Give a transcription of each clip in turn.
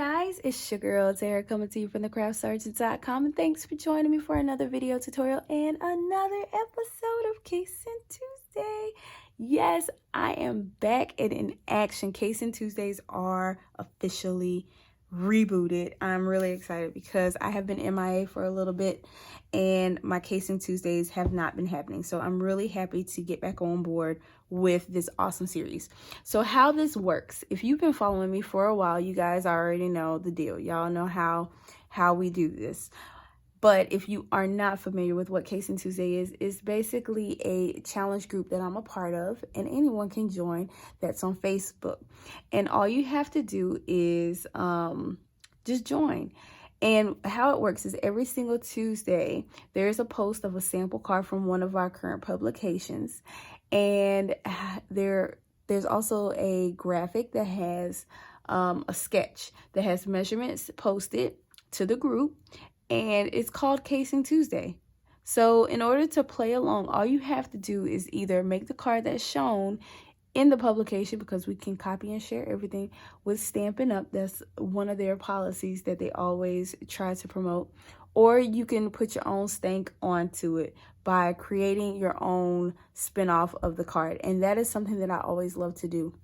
guys, it's your girl Tara coming to you from thecraftsergeant.com, and thanks for joining me for another video tutorial and another episode of Casing Tuesday. Yes, I am back and in action. Casing Tuesdays are officially rebooted. I'm really excited because I have been MIA for a little bit and my Casing Tuesdays have not been happening. So I'm really happy to get back on board with this awesome series. So how this works, if you've been following me for a while, you guys already know the deal. Y'all know how we do this. But if you are not familiar with what Casing Tuesday is, it's basically a challenge group that I'm a part of, and anyone can join. That's on Facebook. And all you have to do is just join. And how it works is every single Tuesday, there's a post of a sample card from one of our current publications. And there's also a graphic that has a sketch that has measurements posted to the group. And it's called Casing Tuesday. So in order to play along, all you have to do is either make the card that's shown in the publication, because we can copy and share everything, with Stampin' Up. That's one of their policies that they always try to promote. Or you can put your own stank onto it by creating your own spin-off of the card. And that is something that I always love to do,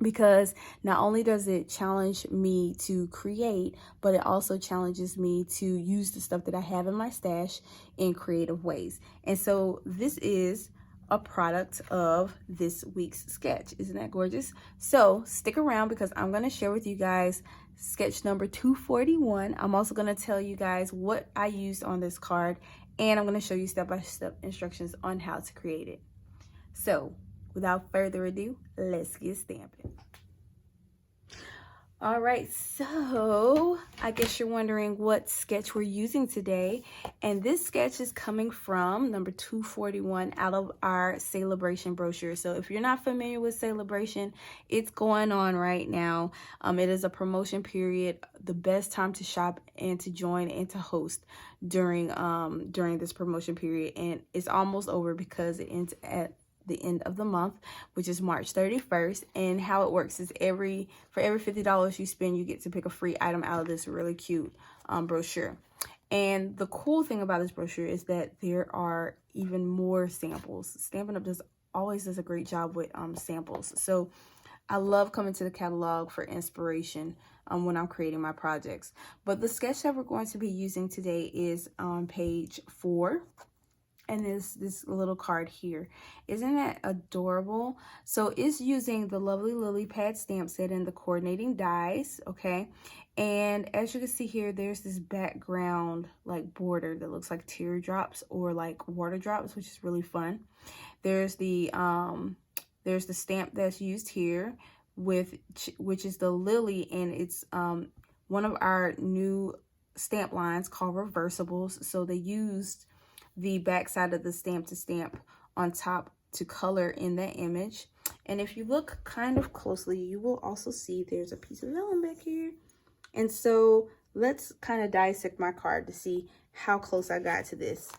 because not only does it challenge me to create, but it also challenges me to use the stuff that I have in my stash in creative ways. And so this is a product of this week's sketch. Isn't that gorgeous? So stick around, because I'm going to share with you guys sketch number 241. I'm also going to tell you guys what I used on this card, and I'm going to show you step-by-step instructions on how to create it. So without further ado, let's get stamping. All right, so I guess you're wondering what sketch we're using today. And this sketch is coming from number 241 out of our Celebration brochure. So if you're not familiar with Celebration, it's going on right now. It is a promotion period, the best time to shop and to join and to host during this promotion period. And it's almost over because it ends at the end of the month, which is March 31st. And how it works is for every $50 you spend, you get to pick a free item out of this really cute brochure. And the cool thing about this brochure is that there are even more samples. Stampin' Up always does a great job with samples. So I love coming to the catalog for inspiration when I'm creating my projects. But the sketch that we're going to be using today is on page 4. And this little card here. Isn't that adorable? So it's using the lovely lily pad stamp set and the coordinating dies, okay? And as you can see here, there's this background like border that looks like teardrops or like water drops, which is really fun. There's the stamp that's used here, which is the lily, and it's one of our new stamp lines called reversibles. So they used the back side of the stamp to stamp on top to color in that image. And if you look kind of closely, you will also see there's a piece of vellum back here. And so let's kind of dissect my card to see how close I got to this.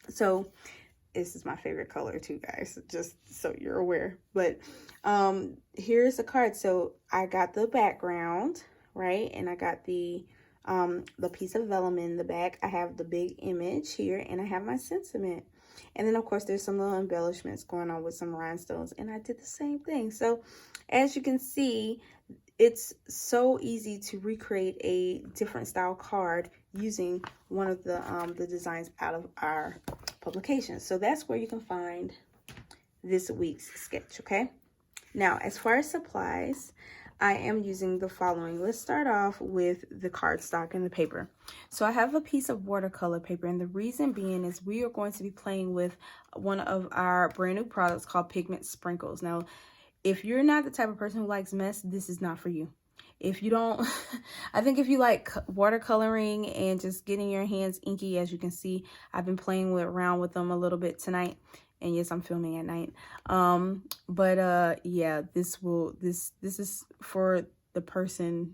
So this is my favorite color too, guys, just so you're aware. But here's the card. So I got the background, right? And I got the piece of vellum in the back. I have the big image here, and I have my sentiment. And then of course there's some little embellishments going on with some rhinestones, and I did the same thing. So as you can see, it's so easy to recreate a different style card using one of the designs out of our publication. So that's where you can find this week's sketch, okay? Now, as far as supplies, I am using the following. Let's start off with the cardstock and the paper. So I have a piece of watercolor paper, and the reason being is we are going to be playing with one of our brand new products called Pigment Sprinkles. Now, if you're not the type of person who likes mess, this is not for you. If you don't, I think if you like watercoloring and just getting your hands inky, as you can see, I've been playing around with them a little bit tonight. And yes, I'm filming at night. Yeah, this is for the person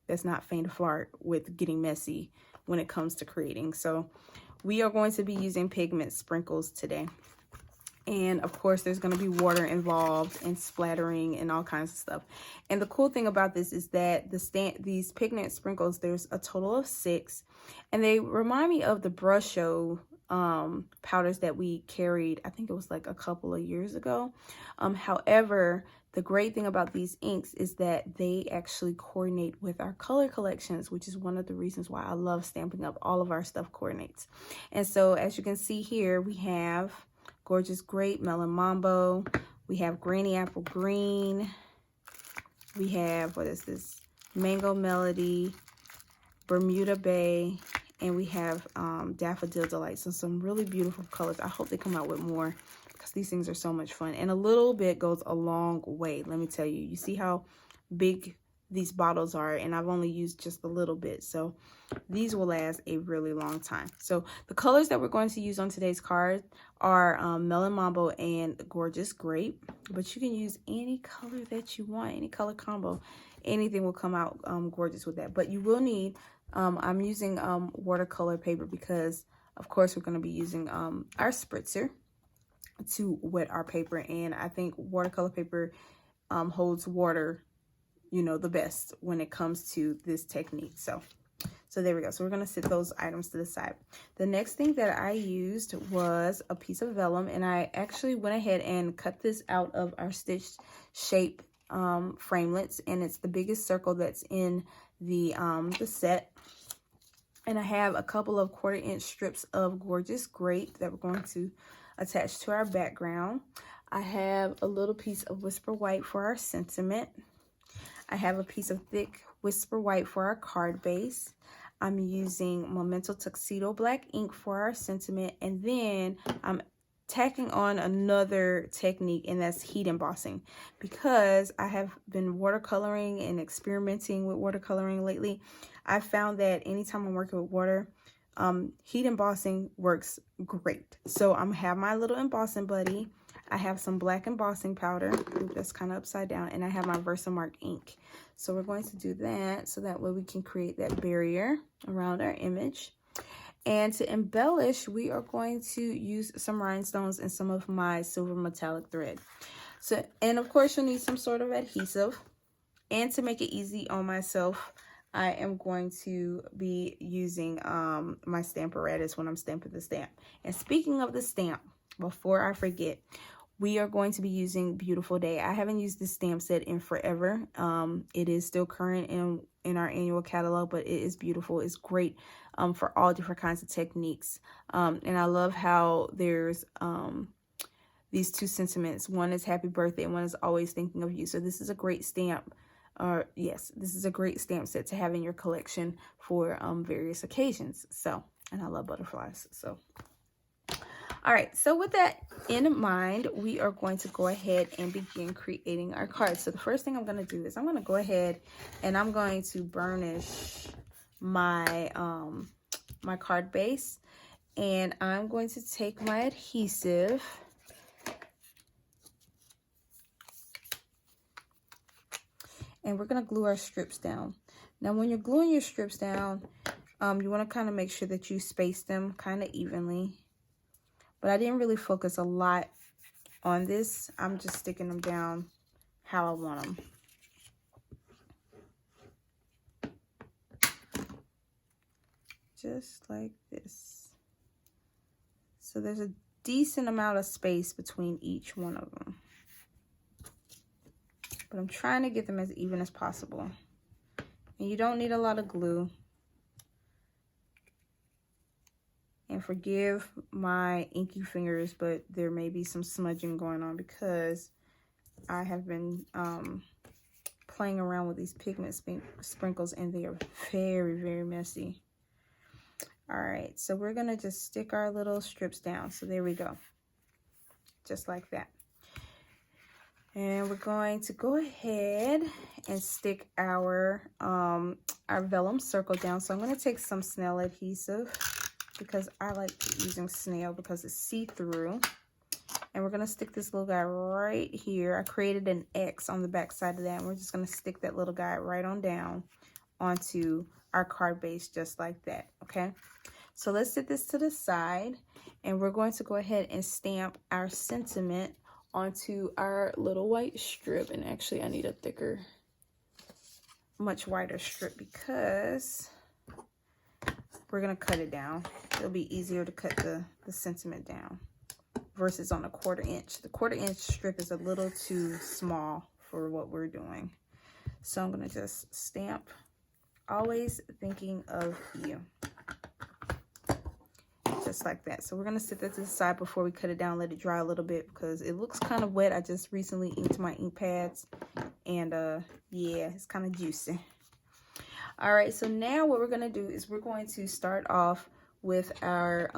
that's not faint of heart with getting messy when it comes to creating. So we are going to be using Pigment Sprinkles today. And of course, there's going to be water involved and splattering and all kinds of stuff. And the cool thing about this is that these pigment sprinkles, there's a total of 6. And they remind me of the brush show powders that we carried. I think it was like a couple of years ago. However, the great thing about these inks is that they actually coordinate with our color collections, which is one of the reasons why I love Stampin' Up. All of our stuff coordinates. And so as you can see here, we have Gorgeous Grape, Melon Mambo. We have Granny Apple Green. We have, what is this? Mango Melody, Bermuda Bay, and we have Daffodil Delight. So some really beautiful colors. I hope they come out with more because these things are so much fun. And a little bit goes a long way, let me tell you. You see how big these bottles are, and I've only used just a little bit. So these will last a really long time. So the colors that we're going to use on today's card are Melon Mambo and Gorgeous Grape, but you can use any color that you want, any color combo. Anything will come out gorgeous with that. But you will need, I'm using watercolor paper because, of course, we're going to be using our spritzer to wet our paper. And I think watercolor paper holds water, you know, the best when it comes to this technique. So there we go. So we're going to set those items to the side. The next thing that I used was a piece of vellum, and I actually went ahead and cut this out of our stitched shape framelits, and it's the biggest circle that's in the set. And I have a couple of 1/4-inch strips of Gorgeous Grape that we're going to attach to our background. I have a little piece of Whisper White for our sentiment. I have a piece of thick Whisper White for our card base. I'm using Memento Tuxedo Black ink for our sentiment, and then I'm tacking on another technique, and that's heat embossing, because I have been watercoloring and experimenting with watercoloring lately. I found that anytime I'm working with water, heat embossing works great. So I'm gonna have my little embossing buddy. I have some black embossing powder. Ooh, that's kind of upside down. And I have my Versamark ink. So we're going to do that so that way we can create that barrier around our image. And to embellish, we are going to use some rhinestones and some of my silver metallic thread. So, and of course, you'll need some sort of adhesive. And to make it easy on myself, I am going to be using my Stamparatus when I'm stamping the stamp. And speaking of the stamp, before I forget, we are going to be using Beautiful Day. I haven't used this stamp set in forever. It is still current in our annual catalog, but it is beautiful. It's great for all different kinds of techniques. And I love how there's these two sentiments. One is happy birthday and one is always thinking of you. So this is a great stamp. Yes, this is a great stamp set to have in your collection for various occasions. So, and I love butterflies. So, all right, so with that in mind, we are going to go ahead and begin creating our cards. So the first thing I'm going to do is I'm going to go ahead and I'm going to burnish my my card base, and I'm going to take my adhesive and we're going to glue our strips down. Now, when you're gluing your strips down, you want to kind of make sure that you space them kind of evenly. But I didn't really focus a lot on this. I'm just sticking them down how I want them. Just like this. So there's a decent amount of space between each one of them. But I'm trying to get them as even as possible. And you don't need a lot of glue. And forgive my inky fingers, but there may be some smudging going on because I have been playing around with these pigment sprinkles, and they are very, very messy. All right, so we're going to just stick our little strips down. So there we go. Just like that. And we're going to go ahead and stick our vellum circle down. So I'm going to take some snail adhesive because I like using snail because it's see-through. And we're going to stick this little guy right here. I created an X on the back side of that. And we're just going to stick that little guy right on down onto our card base just like that, okay? So let's set this to the side, and we're going to go ahead and stamp our sentiment onto our little white strip. And actually I need a thicker, much wider strip because we're gonna cut it down. It'll be easier to cut the sentiment down versus on a 1/4 inch. The 1/4 inch strip is a little too small for what we're doing. So I'm gonna just stamp, always thinking of you. Just like that. So we're gonna set that to the side before we cut it down, let it dry a little bit because it looks kind of wet. I just recently inked my ink pads, and yeah, it's kind of juicy. All right, so now what we're gonna do is we're going to start off with our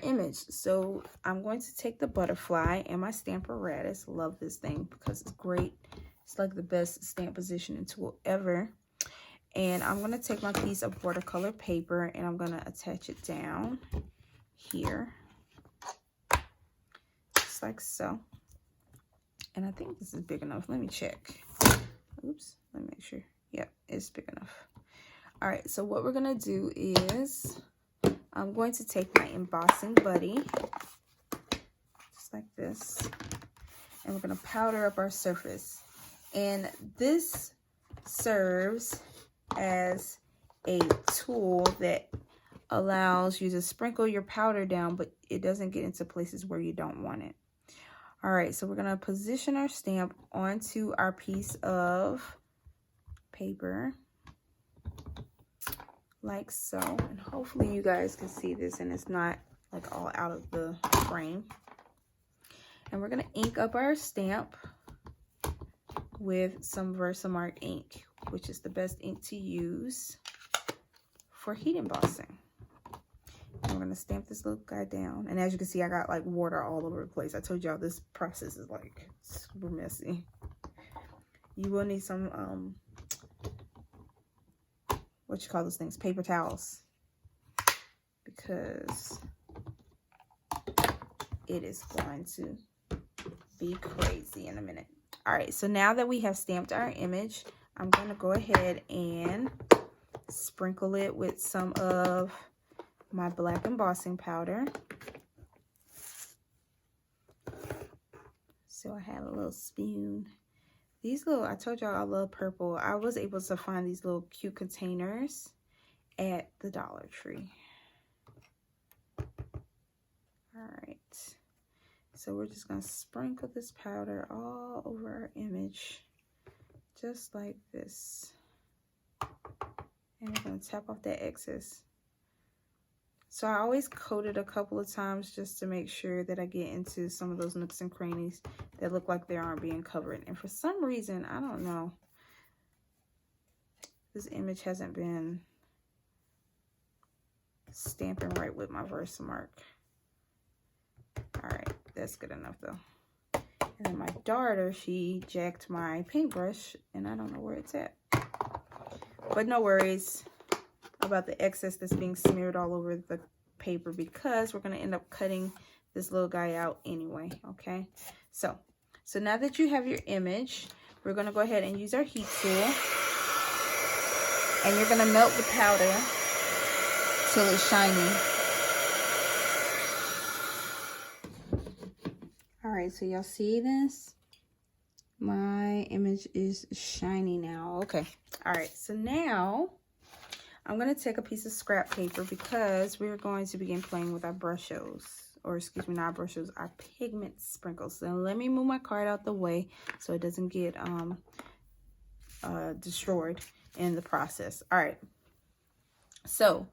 image. So I'm going to take the butterfly and my Stamparatus. Love this thing because it's great. It's like the best stamp positioning tool ever. And I'm going to take my piece of watercolor paper and I'm going to attach it down here, just like so. And I think this is big enough. Let me check. Oops, let me make sure. Yep, it's big enough. All right, so what we're going to do is I'm going to take my embossing buddy, just like this, and we're going to powder up our surface. And this serves as a tool that allows you to sprinkle your powder down, but it doesn't get into places where you don't want it. All right, so we're gonna position our stamp onto our piece of paper like so, and hopefully you guys can see this and it's not like all out of the frame. And we're gonna ink up our stamp with some Versamark ink, which is the best ink to use for heat embossing. And we're gonna stamp this little guy down. And as you can see, I got like water all over the place. I told y'all this process is like super messy. You will need some, what you call those things? Paper towels. Because it is going to be crazy in a minute. All right, so now that we have stamped our image, I'm going to go ahead and sprinkle it with some of my black embossing powder. So I have a little spoon. These little, I told y'all I love purple. I was able to find these little cute containers at the Dollar Tree. All right. So we're just going to sprinkle this powder all over our image, just like this. And we're going to tap off that excess. So I always coat it a couple of times just to make sure that I get into some of those nooks and crannies that look like they aren't being covered. And for some reason, I don't know, this image hasn't been stamping right with my Versamark. All right. That's good enough though. And then my daughter, she jacked my paintbrush and I don't know where it's at. But no worries about the excess that's being smeared all over the paper because we're going to end up cutting this little guy out anyway, okay? So now that you have your image, we're going to go ahead and use our heat tool. And you're going to melt the powder till it's shiny. All right, so y'all see this? My image is shiny now. Okay. All right, so now I'm going to take a piece of scrap paper because we're going to begin playing with our brushes, or excuse me, not brushes, our pigment sprinkles. So let me move my card out the way so it doesn't get destroyed in the process. All right. So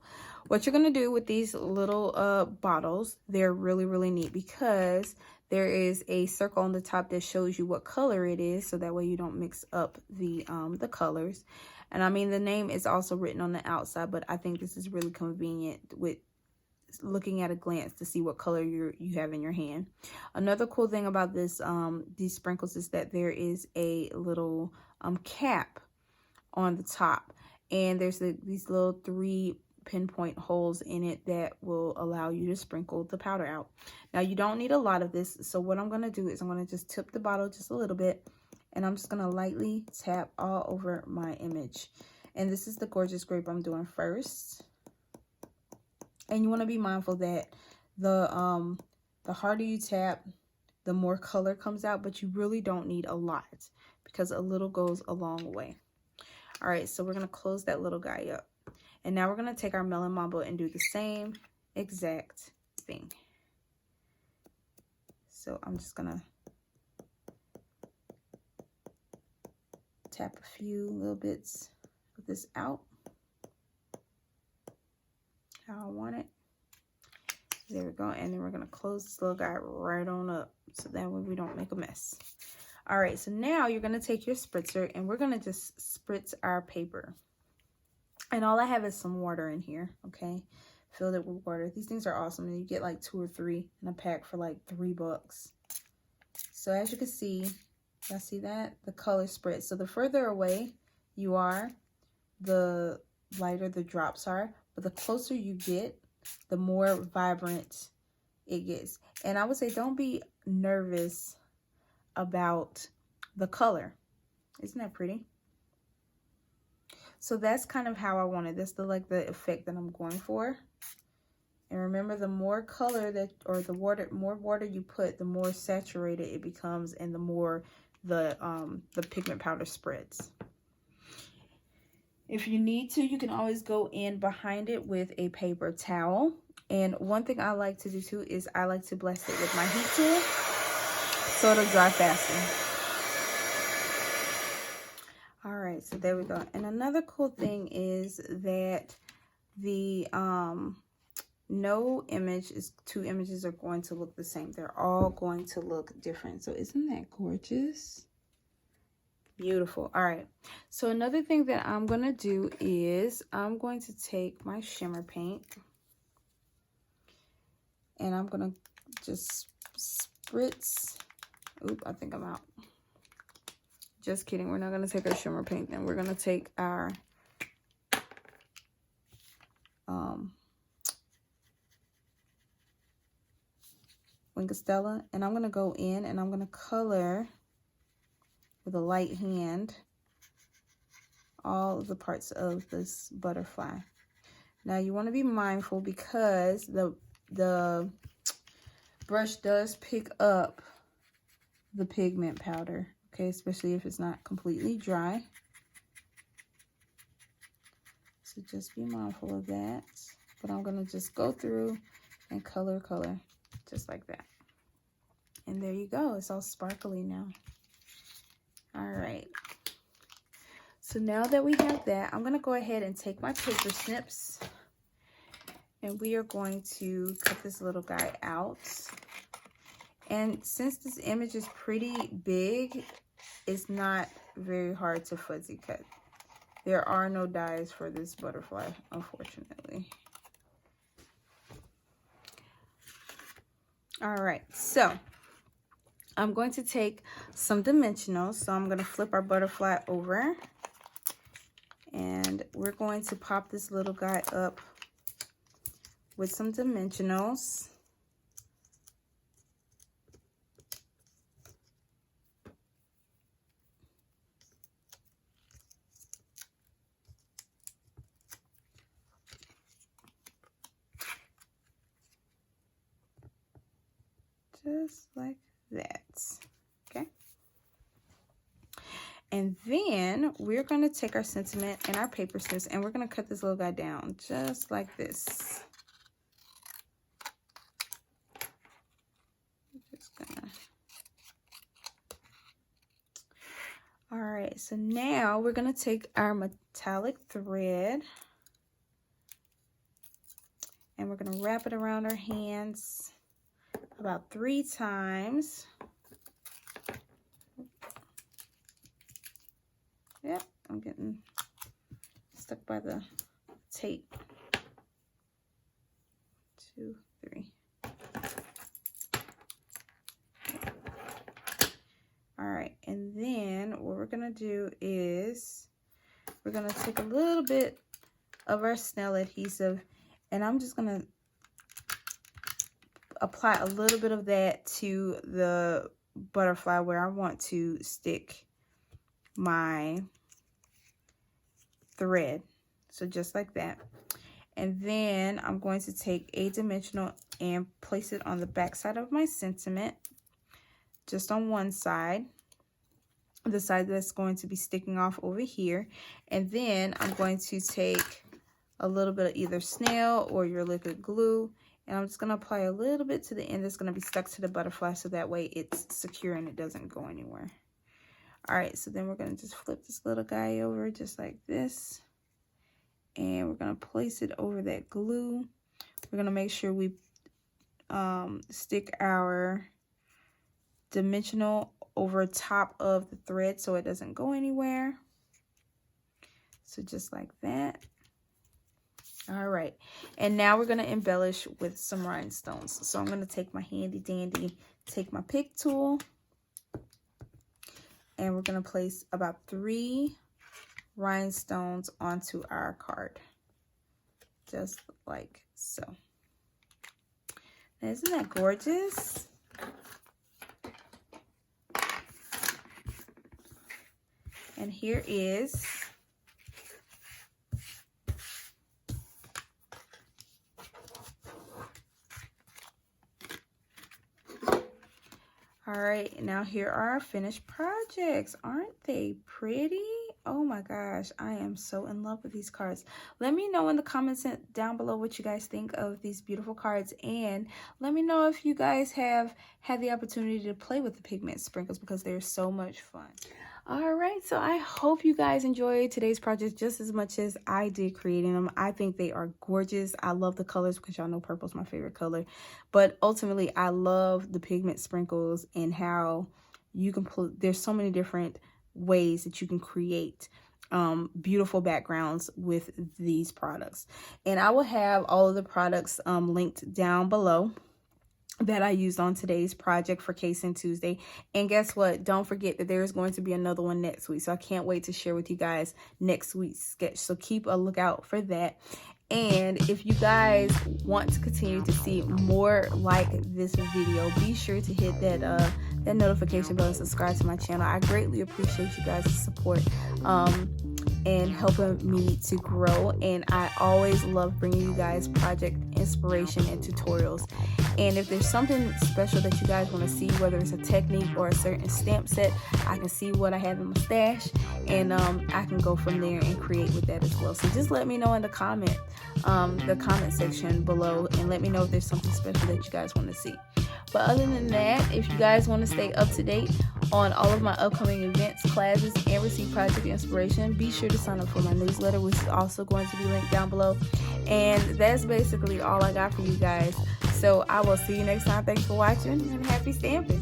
what you're going to do with these little bottles, they're really, really neat because there is a circle on the top that shows you what color it is, so that way you don't mix up the colors. And I mean, the name is also written on the outside, but I think this is really convenient with looking at a glance to see what color you have in your hand. Another cool thing about this these sprinkles is that there is a little cap on the top, and there's these little 3 pinpoint holes in it that will allow you to sprinkle the powder out. Now you don't need a lot of this, so what I'm going to do is I'm going to just tip the bottle just a little bit, and I'm just going to lightly tap all over my image. And this is the Gorgeous Grape I'm doing first. And you want to be mindful that the harder you tap, the more color comes out, but you really don't need a lot because a little goes a long way. All right, so we're going to close that little guy up. And now we're going to take our Melon Mambo and do the same exact thing. So I'm just going to tap a few little bits of this out how I want it. There we go. And then we're going to close this little guy right on up so that way we don't make a mess. All right, so now you're going to take your spritzer and we're going to just spritz our paper. And all I have is some water in here, okay? Filled it with water. These things are awesome. And you get like 2 or 3 in a pack for like $3. So as you can see, y'all see that? The color spritz. So the further away you are, the lighter the drops are. But the closer you get, the more vibrant it gets. And I would say don't be nervous about the color. Isn't that pretty? So that's kind of how I want it. That's the effect that I'm going for. And remember, the more color that, or the more water you put, the more saturated it becomes, and the more the pigment powder spreads. If you need to, you can always go in behind it with a paper towel. And one thing I like to do too is I like to blast it with my heat tool so it'll dry faster. All right, so there we go. And another cool thing is that the no image is 2 images are going to look the same. They're all going to look different. So isn't that gorgeous? Beautiful. All right, so another thing that I'm going to do is I'm going to take my shimmer paint and I'm going to just spritz. Oop, I think I'm out. Just kidding. We're not going to take our shimmer paint then. We're going to take our Wing of Stella, and I'm going to go in and I'm going to color with a light hand all of the parts of this butterfly. Now you want to be mindful because the brush does pick up the pigment powder, okay, especially if it's not completely dry. So just be mindful of that. But I'm going to just go through and color just like that. And there you go. It's all sparkly now. All right. So now that we have that, I'm going to go ahead and take my paper snips. And we are going to cut this little guy out. And since this image is pretty big, it's not very hard to fuzzy cut. There are no dies for this butterfly, unfortunately. All right, so I'm going to take some dimensionals. So I'm going to flip our butterfly over. And we're going to pop this little guy up with some dimensionals. Just like that, okay? And then we're going to take our sentiment and our paper snips and we're going to cut this little guy down just like this. Just gonna... All right, so now we're going to take our metallic thread and we're going to wrap it around our hands about 3 times. Yep, I'm getting stuck by the tape. 2, 3. All right, and then what we're gonna do is we're gonna take a little bit of our Snell adhesive and I'm just gonna apply a little bit of that to the butterfly where I want to stick my thread. So just like that. And then I'm going to take a dimensional and place it on the back side of my sentiment, just on one side, the side that's going to be sticking off over here. And then I'm going to take a little bit of either snail or your liquid glue, and I'm just going to apply a little bit to the end that's going to be stuck to the butterfly, so that way it's secure and it doesn't go anywhere. All right, so then we're going to just flip this little guy over just like this, and we're going to place it over that glue. We're going to make sure we stick our dimensional over top of the thread so it doesn't go anywhere. So just like that. All right, and now we're going to embellish with some rhinestones. So I'm going to take my handy dandy, take my pick tool, and we're going to place about 3 rhinestones onto our card, just like so. Now, isn't that gorgeous? And here is all right, now here are our finished projects. Aren't they pretty? Oh my gosh, I am so in love with these cards. Let me know in the comments down below what you guys think of these beautiful cards, and let me know if you guys have had the opportunity to play with the pigment sprinkles, because they're so much fun. All right, so I hope you guys enjoyed today's project just as much as I did creating them. I think they are gorgeous. I love the colors because y'all know purple is my favorite color. But ultimately, I love the pigment sprinkles and how you can there's so many different ways that you can create beautiful backgrounds with these products. And I will have all of the products linked down below that I used on today's project for Casing Tuesday. And guess what? Don't forget that there is going to be another one next week. So I can't wait to share with you guys next week's sketch. So keep a lookout for that. And if you guys want to continue to see more like this video, be sure to hit that notification bell and subscribe to my channel. I greatly appreciate you guys' support and helping me to grow. And I always love bringing you guys project inspiration and tutorials. And if there's something special that you guys want to see, whether it's a technique or a certain stamp set, I can see what I have in my stash, and I can go from there and create with that as well. So just let me know in the comment section below, and let me know if there's something special that you guys want to see. But other than that, if you guys want to stay up to date on all of my upcoming events, classes, and receive project inspiration, be sure to sign up for my newsletter, which is also going to be linked down below. And that's basically all I got for you guys. So I will see you next time. Thanks for watching, and happy stamping.